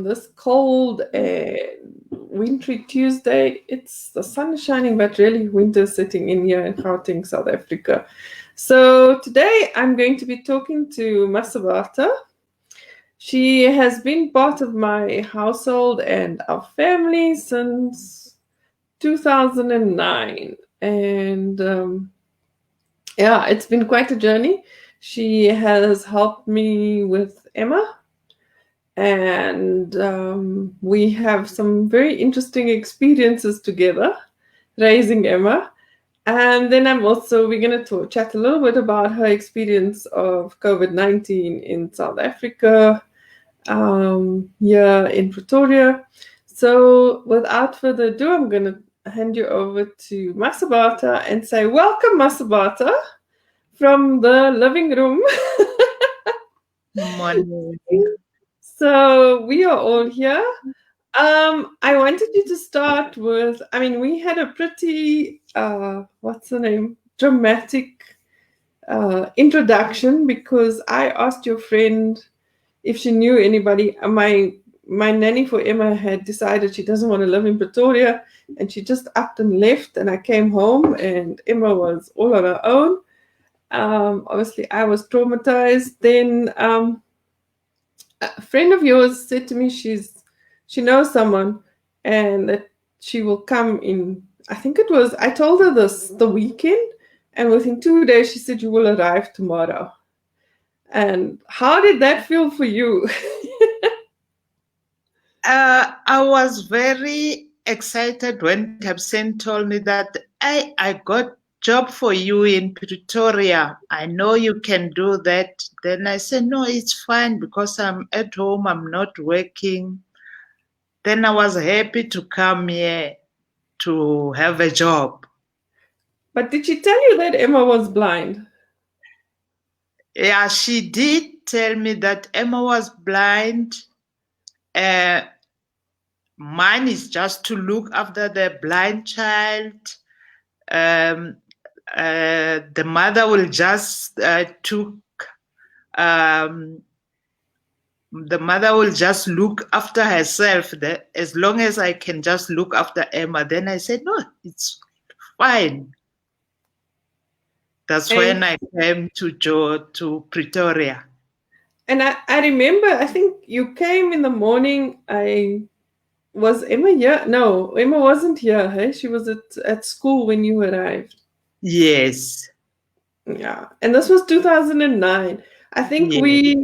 this cold and wintry Tuesday. The sun is shining, but really winter is setting in here in Gauteng, South Africa. So today I'm going to be talking to Masabata. She has been part of my household and our family since 2009. And yeah, it's been quite a journey. She has helped me with Emma, and we have some very interesting experiences together raising Emma. And then we're going to chat a little bit about her experience of COVID-19 in South Africa, here in Pretoria. So without further ado, I'm going to hand you over to Masabata and say, welcome, Masabata, from the living room. Morning. So we are all here. I wanted you to start with, we had a pretty, dramatic introduction, because I asked your friend if she knew anybody. My nanny for Emma had decided she doesn't want to live in Pretoria, and she just upped and left, and I came home and Emma was all on her own. Obviously I was traumatized. Then a friend of yours said to me she knows someone and that she will come in. I told her this the weekend, and within 2 days she said, you will arrive tomorrow. And how did that feel for you? I was very excited when Capsen told me that I got job for you in Pretoria. I know you can do that. Then I said, no, it's fine because I'm at home. I'm not working. Then I was happy to come here to have a job. But did she tell you that Emma was blind? Yeah, she did tell me that Emma was blind. Mine is just to look after the blind child. The mother will just the mother will just look after herself. As long as I can just look after Emma, then I said, no, it's fine. That's when I came to Pretoria. And I remember, I think you came in the morning. Was Emma here? No, Emma wasn't here. Hey? She was at school when you arrived. Yes. Yeah. And this was 2009. I think yes.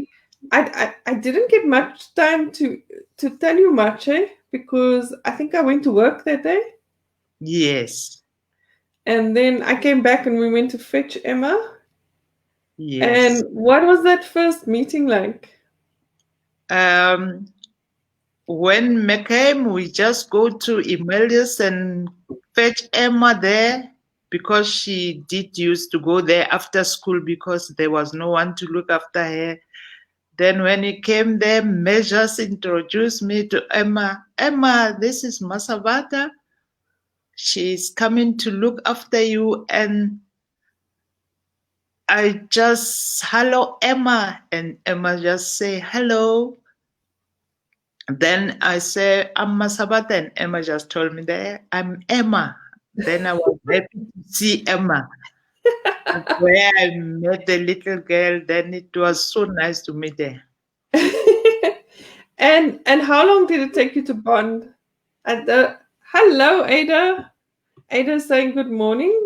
I didn't get much time to tell you much, because I think I went to work that day. Yes. And then I came back and we went to fetch Emma. Yes. And what was that first meeting like? When we came, we just go to Emilius and fetch Emma there because she did used to go there after school because there was no one to look after her. Then when he came there, Measures introduced me to Emma. Emma, this is Masabata. She's coming to look after you. And I just, hello, Emma. And Emma just say, hello. Then I say, I'm Masabata. And Emma just told me that I'm Emma. Then I was happy to see Emma. Where I met the little girl, then it was so nice to meet her. And how long did it take you to bond? Hello, Ada. Ada saying good morning.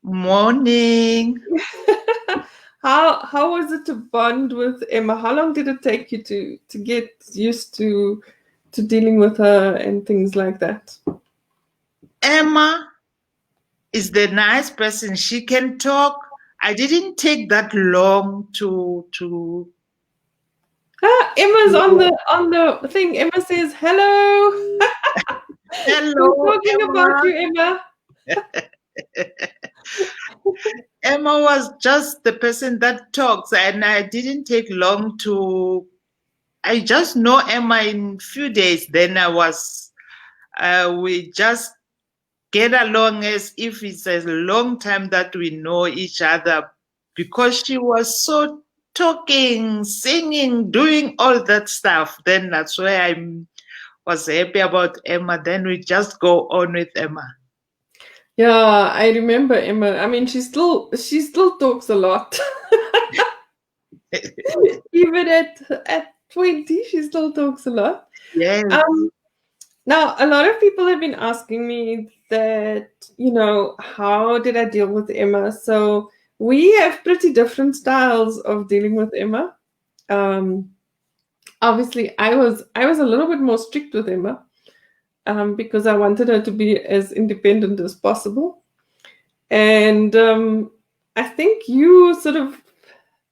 Morning. How was it to bond with Emma? How long did it take you to get used to dealing with her and things like that? Emma is the nice person. She can talk. I didn't take that long to Emma's on the thing. Emma says hello. Hello, We're talking Emma. about you, Emma. Emma was just the person that talks, and I didn't take long to. I just know Emma in few days. Then we just get along as if it's a long time that we know each other, because she was so talking, singing, doing all that stuff. Then that's where I was happy about Emma. Then we just go on with Emma. Yeah, I remember Emma. I mean, she still talks a lot. Even at 20, she still talks a lot. Yes, Um, Now, a lot of people have been asking me that, how did I deal with Emma? So we have pretty different styles of dealing with Emma. Um, Obviously, I was a little bit more strict with Emma, because I wanted her to be as independent as possible. And I think you sort of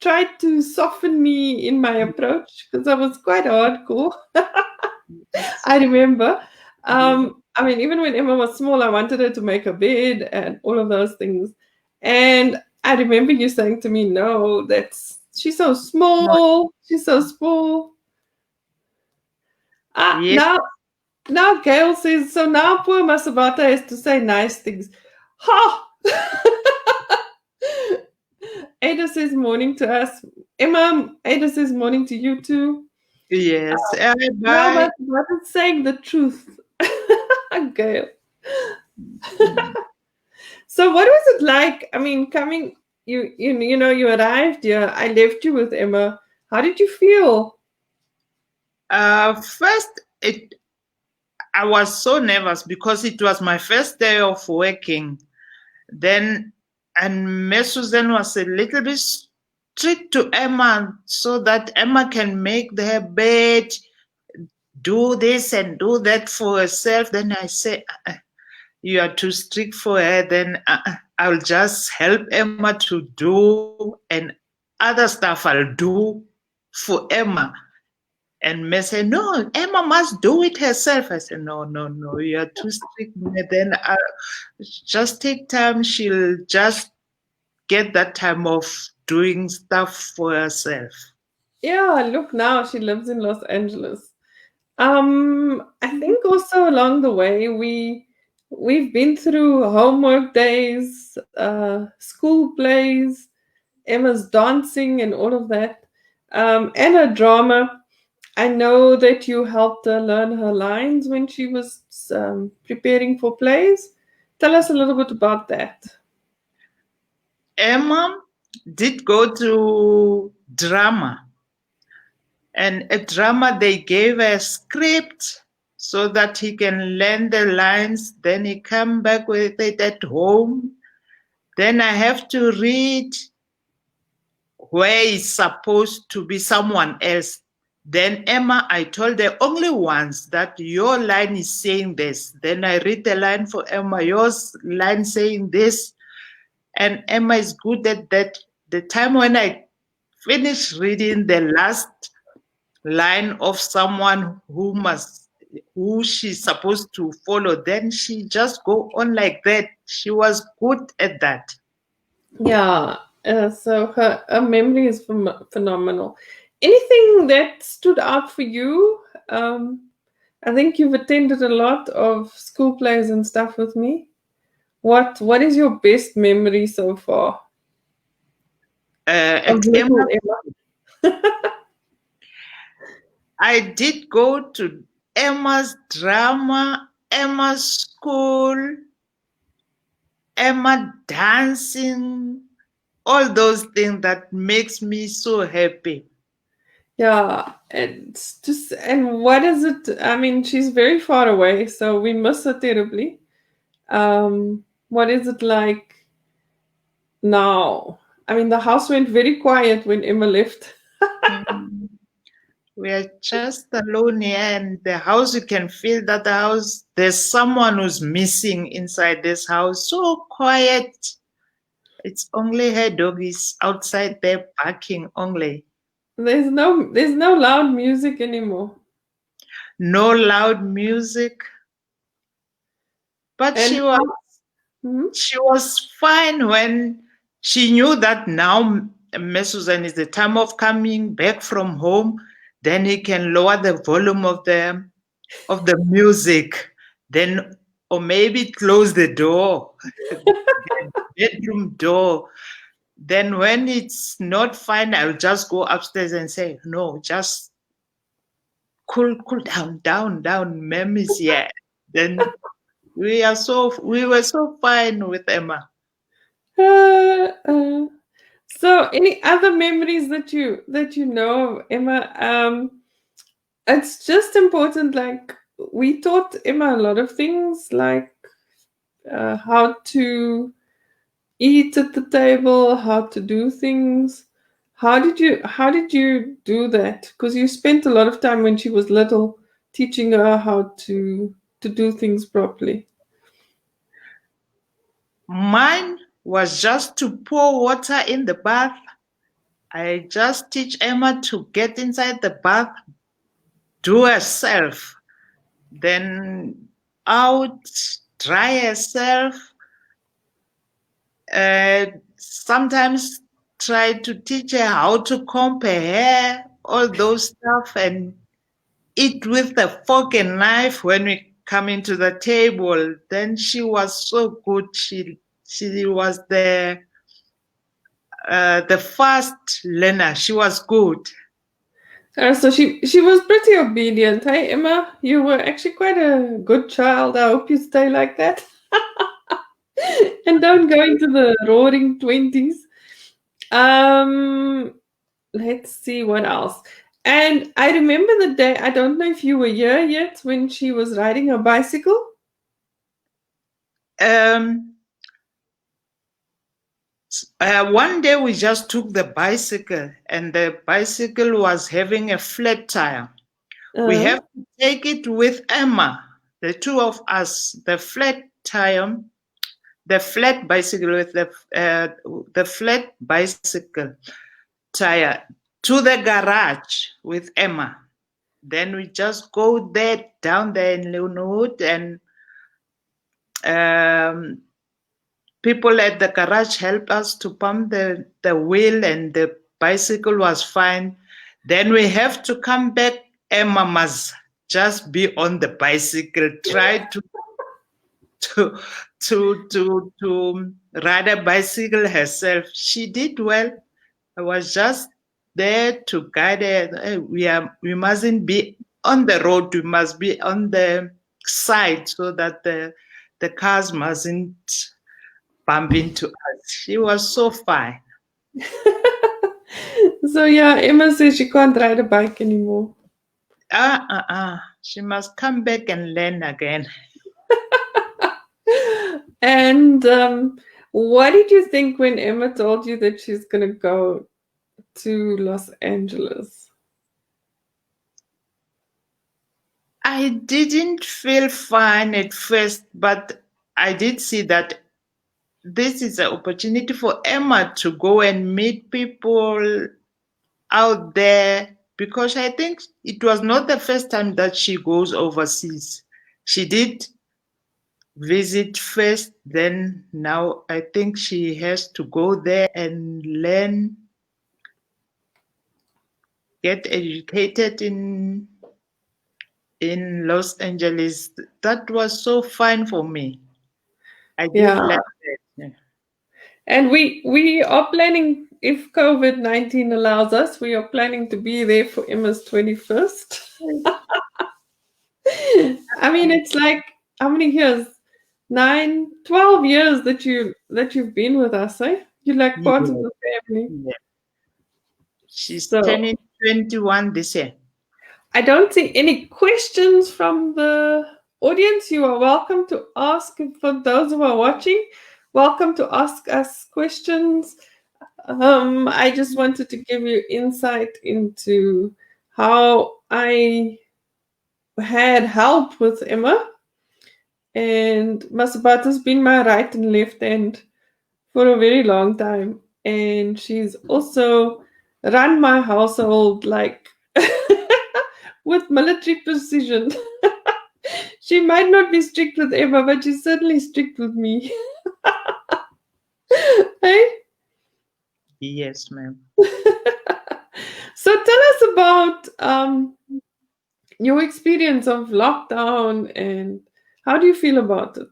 tried to soften me in my approach because I was quite hardcore. yes, I remember. yes, I mean, even when Emma was small, I wanted her to make a bed and all of those things. And I remember you saying to me, "No, that's she's so no, small. She's so small." yes, Now Gail says so. Now poor Masabata has to say nice things. Ha! Ada says morning to us. Emma, Ada says morning to you too. yes. Now Bye. Masabata's saying the truth. Gail. So what was it like? I mean, coming you arrived here. I left you with Emma. How did you feel? First, I was so nervous because it was my first day of working. Then, and Miss Susan was a little bit strict to Emma so that Emma can make their bed, do this and do that for herself. Then I say, you are too strict for her. Then I'll just help Emma to do, and other stuff I'll do for Emma. And May said, no, Emma must do it herself. I said, no, no, no, you are too strict. Then I just take time. She'll just get that time of doing stuff for herself. Yeah, look now she lives in Los Angeles. I think also along the way we've been through homework days, school plays, Emma's dancing and all of that, and her drama. I know that you helped her learn her lines when she was preparing for plays. Tell us a little bit about that. Emma did go to drama, and a drama they gave a script so that he can learn the lines. Then he come back with it at home. Then I have to read where it's supposed to be someone else. Then Emma, I told her only once that your line is saying this. Then I read the line for Emma, yours line saying this. And Emma is good at that. The time when I finish reading the last line of someone who she's supposed to follow, then she just go on like that. She was good at that. Yeah, so her memory is phenomenal. Anything that stood out for you? I think you've attended a lot of school plays and stuff with me. What is your best memory so far of At Emma, little Emma? I did go to Emma's drama, Emma's school, Emma dancing, all those things that makes me so happy. Yeah, it's just and what is it? I mean, she's very far away, so we miss her terribly. What is it like now? I mean, the house went very quiet when Emma left. Mm. We are just alone here, and the house, you can feel that the house, there's someone who's missing inside this house. So quiet. It's only her doggies outside there barking only. There's no loud music anymore. No loud music. But And how, hmm? she was fine when she knew that now Miss Susan is the time of coming back from home. Then he can lower the volume of the music. Then or maybe close the door, the bedroom door. Then when it's not fine, I'll just go upstairs and say, no, just cool down. Mem is here. Then we were so fine with Emma. Uh, uh, so, any other memories that you know of Emma? It's just important. Like we taught Emma a lot of things, like how to eat at the table, how to do things. How did you do that? Because you spent a lot of time when she was little teaching her how to do things properly. Mine was just to pour water in the bath. I just teach Emma to get inside the bath, do herself, then out, dry herself. Sometimes try to teach her how to comb her hair, all those stuff, and eat with the fork and knife when we come into the table. Then she was so good. She was the first learner. She was good. So she was pretty obedient. Hey Emma, you were actually quite a good child. I hope you stay like that. And don't go into the roaring 20s. Um, let's see what else. And I remember the day, I don't know if you were here yet when she was riding a bicycle. Um, One day we just took the bicycle, and the bicycle was having a flat tire. We Uh, have to take it with Emma, the two of us, the flat tire, the flat bicycle with the flat bicycle tire to the garage with Emma. Then we just go there down there in Leonwood, and um, people at the garage help us to pump the wheel, and the bicycle was fine. Then we have to come back. Emma must just be on the bicycle, try to to ride a bicycle herself. She did well. I was just there to guide her. We mustn't be on the road. We must be on the side so that the cars mustn't bump into us. She was so fine. so yeah, Emma says she can't ride a bike anymore. She must come back and learn again. And what did you think when Emma told you that she's gonna go to Los Angeles? I didn't feel fine at first, but I did see that this is an opportunity for Emma to go and meet people out there, because I think it was not the first time that she goes overseas. She did visit first, then now I think she has to go there and learn, get educated in Los Angeles. That was so fine for me. I did Yeah, like that. Yeah. and we are planning, if COVID-19 allows us, we are planning to be there for Emma's 21st. I mean, it's like how many years? 9, 12 years that you've been with us, eh? You're like part of Yeah, the family. yeah. She's So turning 21 this year. I don't see any questions from the audience. You are welcome to ask. For those who are watching, welcome to ask us questions. I just wanted to give you insight into how I had help with Emma. And Masabata's been my right and left hand for a very long time. And she's also run my household like with military precision. She might not be strict with Emma, but she's certainly strict with me. Hey? Yes, ma'am. So tell us about your experience of lockdown and how do you feel about it?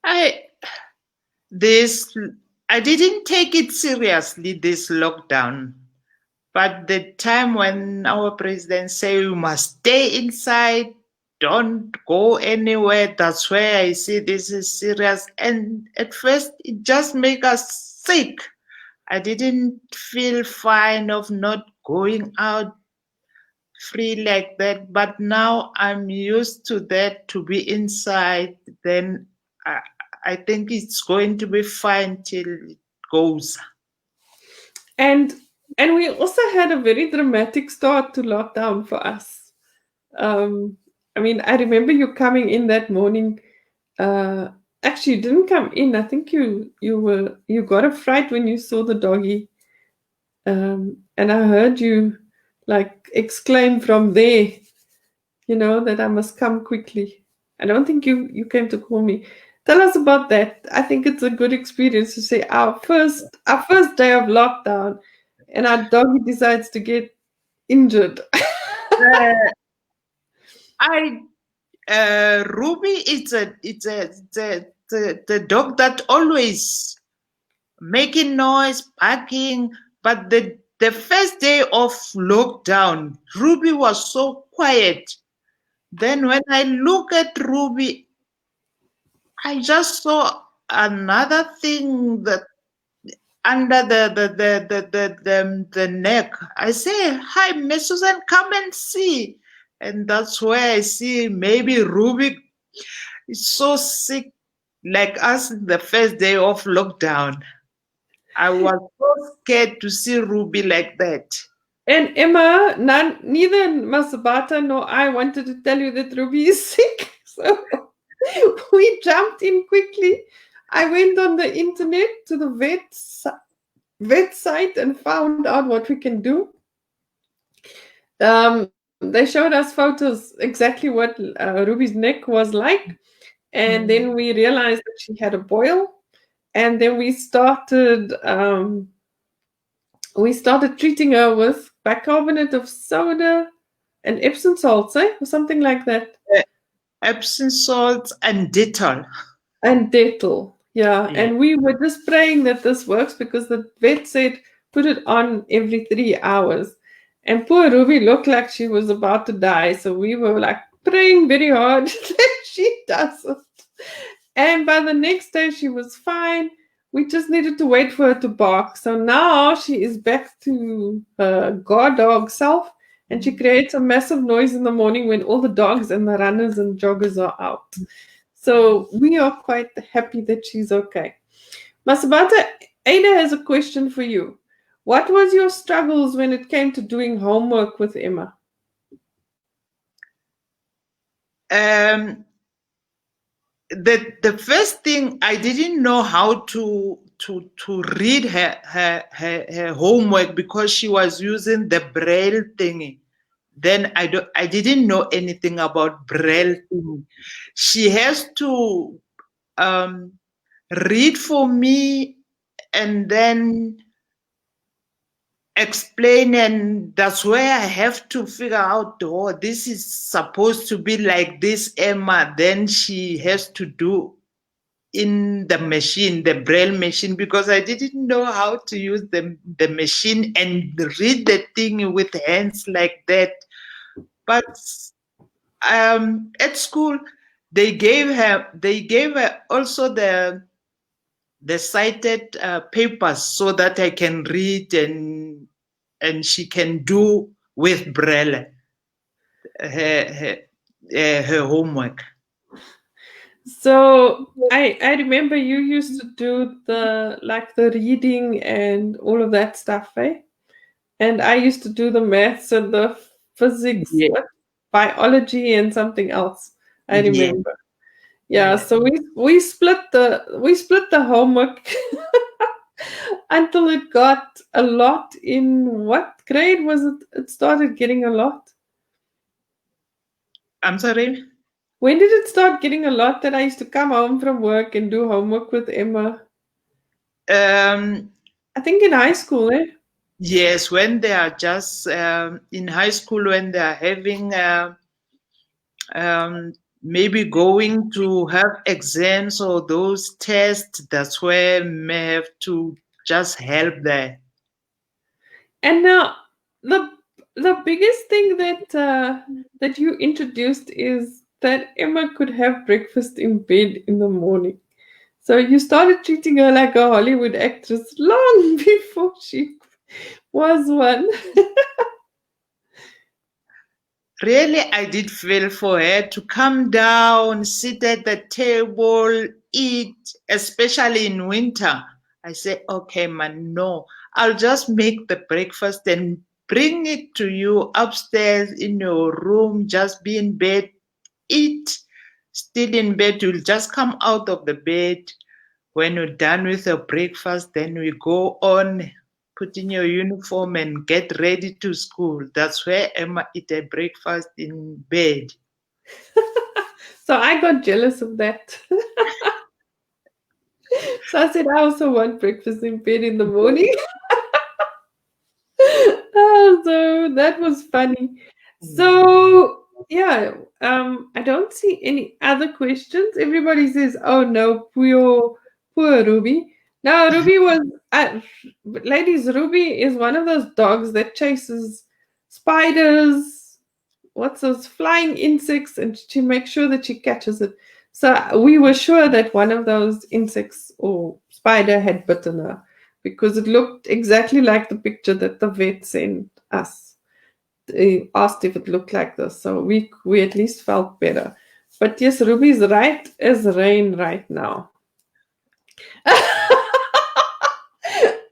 I this I didn't take it seriously, this lockdown. But the time when our president say we must stay inside, don't go anywhere, that's where I see this is serious. And at first it just make us sick. I didn't feel fine of not going out free like that, but now I'm used to that, to be inside. Then I, I think it's going to be fine till it goes. And and we also had a very dramatic start to lockdown for us. Um, I mean, I remember you coming in that morning. Uh, Actually, you didn't come in. I think you got a fright when you saw the doggy, and I heard you like exclaim from there, that I must come quickly. I don't think you came to call me. Tell us about that. I think it's a good experience to say our first day of lockdown, and our doggy decides to get injured. Uh, I Ruby it's the dog that always making noise, barking. But the first day of lockdown, Ruby was so quiet. Then when I look at Ruby, I just saw another thing that under the neck. I say, "Hi, Miss Susan, come and see." And that's where I see maybe Ruby is so sick, like us the first day of lockdown. I was so scared to see Ruby like that. And Emma, neither Masabata nor I wanted to tell you that Ruby is sick. So we jumped in quickly. I went on the internet to the vet site and found out what we can do. They showed us photos exactly what Ruby's neck was like, and Mm. then we realized that she had a boil, and then we started treating her with bicarbonate of soda and Epsom salts, or something like that, Uh, Epsom salts and Dettol. and Dettol. Yeah, Yeah. and we were just praying that this works because the vet said put it on every 3 hours. And poor Ruby looked like she was about to die, so we were like praying very hard that she doesn't. And by the next day, she was fine. We just needed to wait for her to bark. So now she is back to her guard dog self, and she creates a massive noise in the morning when all the dogs and the runners and joggers are out. So we are quite happy that she's okay. Masabata, Ada has a question for you. What was your struggles when it came to doing homework with Emma? Um, the first thing, I didn't know how to read her homework because she was using the braille thingy. Then I didn't know anything about braille thingy. She has to um, read for me and then explain, and that's where I have to figure out, oh, this is supposed to be like this, Emma. Then she has to do in the machine, the braille machine, because I didn't know how to use the machine and read the thing with hands like that. But at school they gave her also the cited papers so that I can read, and she can do with braille her homework. So I remember you used to do the reading and all of that stuff, eh? And I used to do the maths and the physics, Yeah, what, biology and something else. I yeah, remember. Yeah, yeah. so we split the homework until it got a lot. In what grade was it? It started getting a lot. I'm sorry. When did it start getting a lot that I used to come home from work and do homework with Emma? Um, I think in high school, eh? yes, when they are just in high school, when they are having maybe going to have exams or those tests. That's where may have to just help there. And now the the biggest thing that you introduced is that Emma could have breakfast in bed in the morning. So you started treating her like a Hollywood actress long before she was one. Really, I did feel for her to come down, sit at the table, eat, especially in winter. I say, okay, man, no, I'll just make the breakfast and bring it to you upstairs in your room. Just be in bed, eat, still in bed. You'll just come out of the bed. When you're done with your breakfast, then we go on, put in your uniform and get ready to school. That's where Emma eat her breakfast in bed. So I got jealous of that. So I said, I also want breakfast in bed in the morning. Oh, so that was funny. So yeah, I don't see any other questions. Everybody says, "Oh no, poor Ruby." Now Ruby was, ladies. Ruby is one of those dogs that chases spiders. What's those flying insects, and she makes sure that she catches it. So we were sure that one of those insects or spider had bitten her because it looked exactly like the picture that the vet sent us. He asked if it looked like this, so we at least felt better. But yes, Ruby's right as rain right now.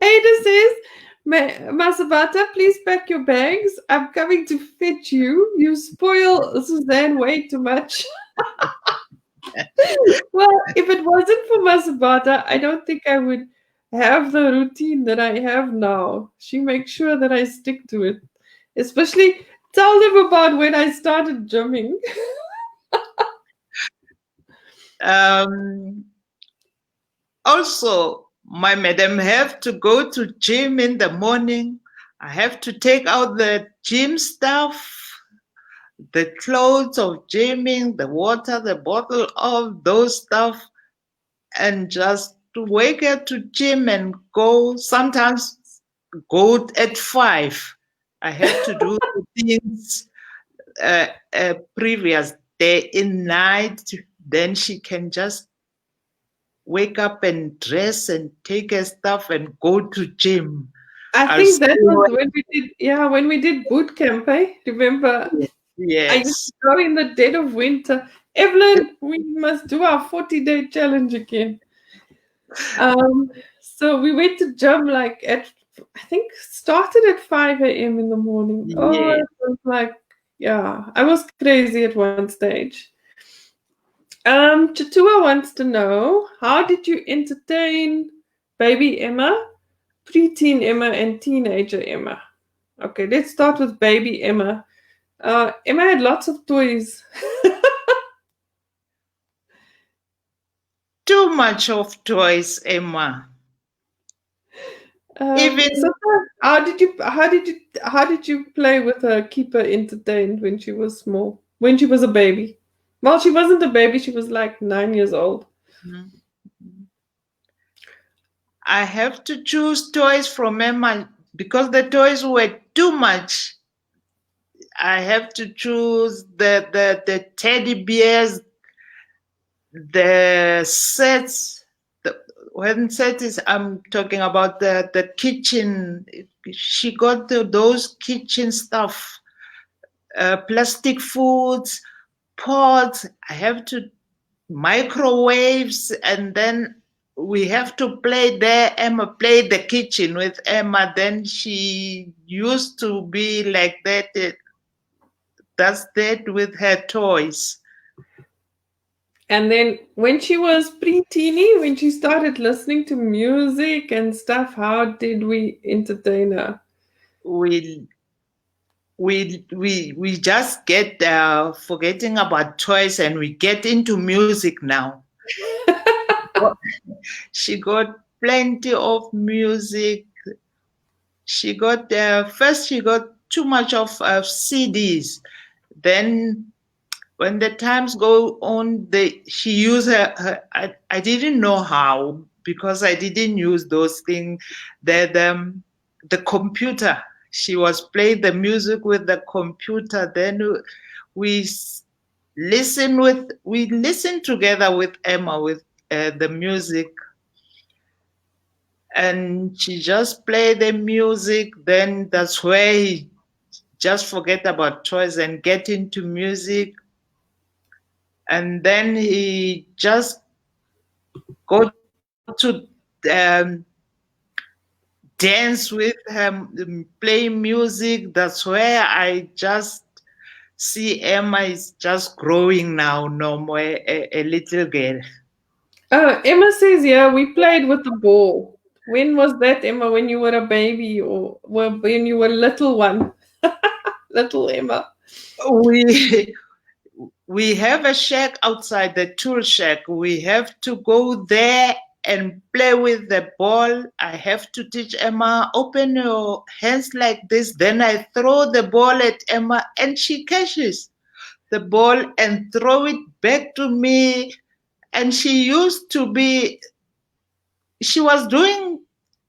Ada says, Masabata, please pack your bags. I'm coming to fetch you. You spoil Suzanne way too much. Well, if it wasn't for Masabata, I don't think I would have the routine that I have now. She makes sure that I stick to it. Especially tell them about when I started gymming. Um, Also, my madam have to go to gym in the morning. I have to take out the gym stuff, the clothes of gymming, the water, the bottle of those stuff, and just to wake up to gym and go. Sometimes go at 5. I have to do the things previous day in night. Then she can just wake up and dress and take her stuff and go to gym. I I'll think see that was her. when we did, yeah, when we did boot camp, eh? Remember, I used Yes. to go in the dead of winter. Evelyn, we must do our 40-day challenge again. Um, so we went to gym like at, I think, started at 5 a.m. in the morning. Oh, Yeah. it was like, yeah, I was crazy at one stage. Chatua wants to know, how did you entertain baby Emma, preteen Emma, and teenager Emma? Okay, let's start with baby Emma. Emma had lots of toys. Too much of toys, Emma. Even So how did you play with her, keep her entertained when she was small? When she was a baby? Well, she wasn't a baby, she was like 9 years old. mm, I have to choose toys from Emma because the toys were too much. I have to choose the teddy bears, the sets. The, when set is, I'm talking about the kitchen. She got those kitchen stuff, plastic foods, pots. I have to microwaves, and then we have to play there. Emma played the kitchen with Emma. Then she used to be like that. That's that with her toys. And then when she was pre-teeny, when she started listening to music and stuff, how did we entertain her? We we just get forgetting about toys and we get into music now. She got plenty of music. She got first she got too much of CDs. Then when the times go on, she used I didn't know how, because I didn't use those things. The computer. She was playing the music with the computer. Then we we listen together with Emma with the music, and she just play the music. Then that's where he just forget about toys and get into music, and then he just go to dance with him, play music. That's where I just see Emma is just growing now, no more a little girl. Emma says, yeah, we played with the ball. When was that, Emma? When you were a baby or when you were a little one? Little Emma. We we have a shack outside, the tool shack. We have to go there and play with the ball. I have to teach Emma, open your hands like this. Then I throw the ball at Emma and she catches the ball and throw it back to me. And she was doing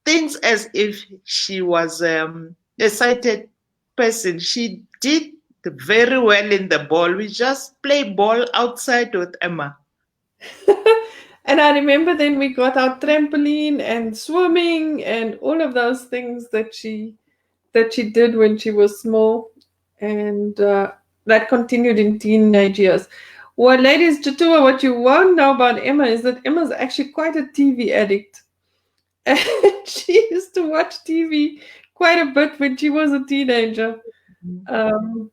things as if she was a sighted person. She did very well in the ball. We just play ball outside with Emma. And I remember then we got our trampoline and swimming and all of those things that she did when she was small, and that continued in teenage years. Well, ladies, Chatua, what you won't know about Emma is that Emma's actually quite a TV addict. And she used to watch TV quite a bit when she was a teenager. Um,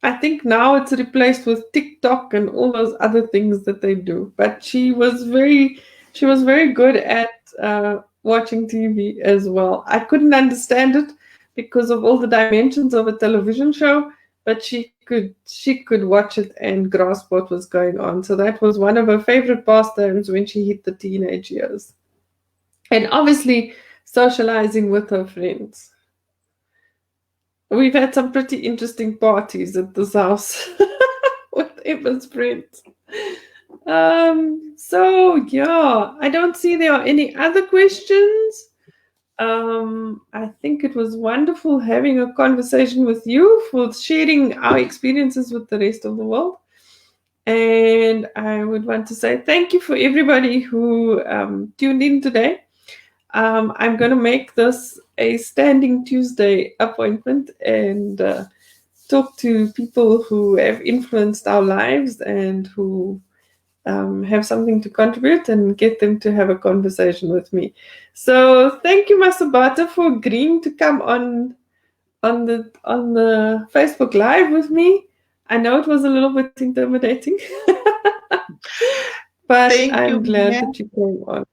I think now it's replaced with TikTok and all those other things that they do. But she was very good at watching TV as well. I couldn't understand it because of all the dimensions of a television show, but she could watch it and grasp what was going on. So that was one of her favorite pastimes when she hit the teenage years. And obviously socializing with her friends. We've had some pretty interesting parties at this house with Emma's friends. So yeah, I don't see there are any other questions. I think it was wonderful having a conversation with you, for sharing our experiences with the rest of the world. And I would want to say thank you for everybody who tuned in today. I'm going to make this a standing Tuesday appointment and talk to people who have influenced our lives and who have something to contribute, and get them to have a conversation with me. So thank you, Masabata, for agreeing to come on the Facebook Live with me. I know it was a little bit intimidating, but Thank you, I'm glad Mia. that you came on.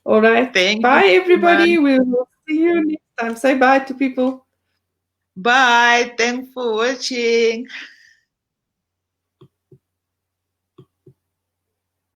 All right. Thank you Bye, so much. everybody. We will see you next time. Say bye to people. Bye. Thanks for watching.